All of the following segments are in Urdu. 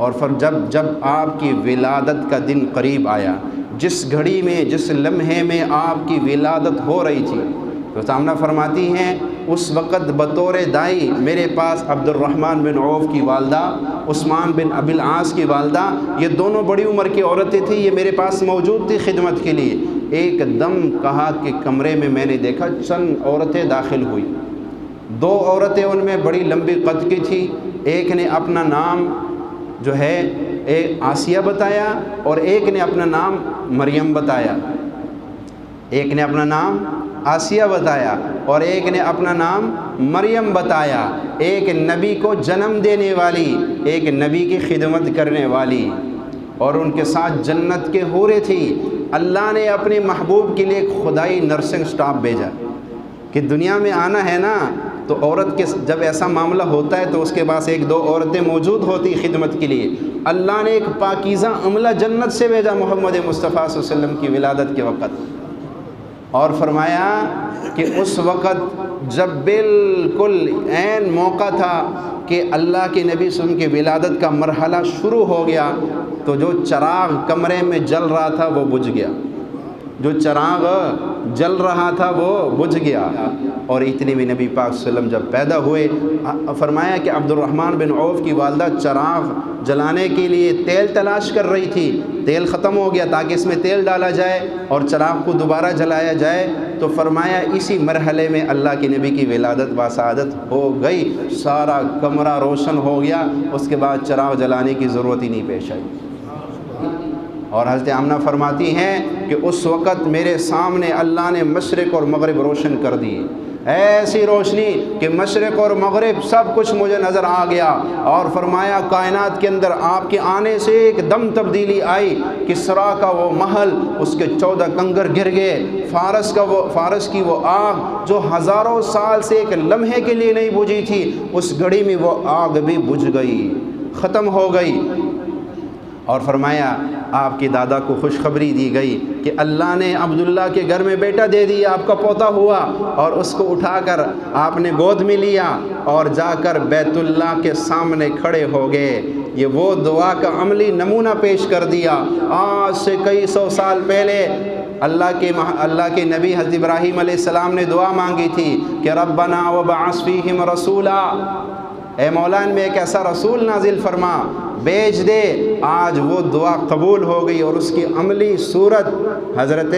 اور جب آپ کی ولادت کا دن قریب آیا، جس گھڑی میں، جس لمحے میں آپ کی ولادت ہو رہی تھی، تو سامنا فرماتی ہیں اس وقت بطور دائی میرے پاس عبد الرحمن بن عوف کی والدہ، عثمان بن ابی العاص کی والدہ، یہ دونوں بڑی عمر کی عورتیں تھیں، یہ میرے پاس موجود تھی خدمت کے لیے۔ ایک دم کہا کہ کمرے میں میں نے دیکھا چند عورتیں داخل ہوئی، دو عورتیں ان میں بڑی لمبی قد کی تھی، ایک نے اپنا نام جو ہے ایک آسیہ بتایا اور ایک نے اپنا نام مریم بتایا، ایک نے اپنا نام آسیہ بتایا اور ایک نے اپنا نام مریم بتایا، ایک نبی کو جنم دینے والی، ایک نبی کی خدمت کرنے والی، اور ان کے ساتھ جنت کے حوریں تھی۔ اللہ نے اپنے محبوب کے لیے ایک خدائی نرسنگ سٹاف بھیجا کہ دنیا میں آنا ہے نا، تو عورت کے جب ایسا معاملہ ہوتا ہے تو اس کے پاس ایک دو عورتیں موجود ہوتی خدمت کے لیے۔ اللہ نے ایک پاکیزہ عملہ جنت سے بھیجا محمد مصطفیٰ صلی اللہ علیہ وسلم کی ولادت کے وقت، اور فرمایا کہ اس وقت جب بالکل عین موقع تھا کہ اللہ کے نبی صلی اللہ علیہ وسلم کی ولادت کا مرحلہ شروع ہو گیا، تو جو چراغ کمرے میں جل رہا تھا وہ بجھ گیا، جو چراغ جل رہا تھا وہ بجھ گیا۔ اور اتنے میں نبی پاک صلی اللہ علیہ وسلم جب پیدا ہوئے، فرمایا کہ عبد الرحمن بن عوف کی والدہ چراغ جلانے کے لیے تیل تلاش کر رہی تھی، تیل ختم ہو گیا تاکہ اس میں تیل ڈالا جائے اور چراغ کو دوبارہ جلایا جائے، تو فرمایا اسی مرحلے میں اللہ کے نبی کی ولادت باسعادت ہو گئی، سارا کمرہ روشن ہو گیا، اس کے بعد چراغ جلانے کی ضرورت ہی نہیں پیش آئی۔ اور حضرت آمنہ فرماتی ہیں کہ اس وقت میرے سامنے اللہ نے مشرق اور مغرب روشن کر دی، ایسی روشنی کہ مشرق اور مغرب سب کچھ مجھے نظر آ گیا، اور فرمایا کائنات کے اندر آپ کے آنے سے ایک دم تبدیلی آئی، کسریٰ کا وہ محل اس کے 14 کنگر گر گئے، فارس کی وہ آگ جو ہزاروں سال سے ایک لمحے کے لیے نہیں بجھی تھی، اس گھڑی میں وہ آگ بھی بجھ گئی، ختم ہو گئی۔ اور فرمایا آپ کی دادا کو خوشخبری دی گئی کہ اللہ نے عبداللہ کے گھر میں بیٹا دے دیا، آپ کا پوتا ہوا، اور اس کو اٹھا کر آپ نے گود میں لیا اور جا کر بیت اللہ کے سامنے کھڑے ہو گئے۔ یہ وہ دعا کا عملی نمونہ پیش کر دیا۔ آج سے کئی سو سال پہلے اللہ کے نبی حضرت ابراہیم علیہ السلام نے دعا مانگی تھی کہ ربنا وبعث فیہم رسولا، اے مولا ان میں ایک ایسا رسول نازل فرما، بھیج دے۔ آج وہ دعا قبول ہو گئی اور اس کی عملی صورت حضرت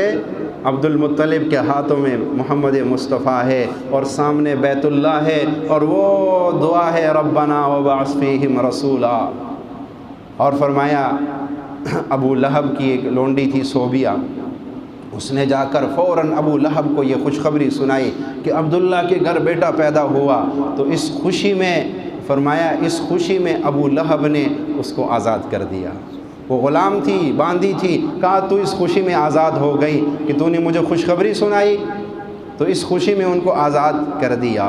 عبد المطلب کے ہاتھوں میں محمد مصطفیٰ ہے اور سامنے بیت اللہ ہے، اور وہ دعا ہے ربنا وبعث فیہم رسولا۔ اور فرمایا ابو لہب کی ایک لونڈی تھی صوبیہ، اس نے جا کر فوراً ابو لہب کو یہ خوشخبری سنائی کہ عبداللہ کے گھر بیٹا پیدا ہوا، تو اس خوشی میں فرمایا اس خوشی میں ابو لہب نے اس کو آزاد کر دیا۔ وہ غلام تھی، باندھی تھی، کہا تو اس خوشی میں آزاد ہو گئی کہ تو نے مجھے خوشخبری سنائی، تو اس خوشی میں ان کو آزاد کر دیا۔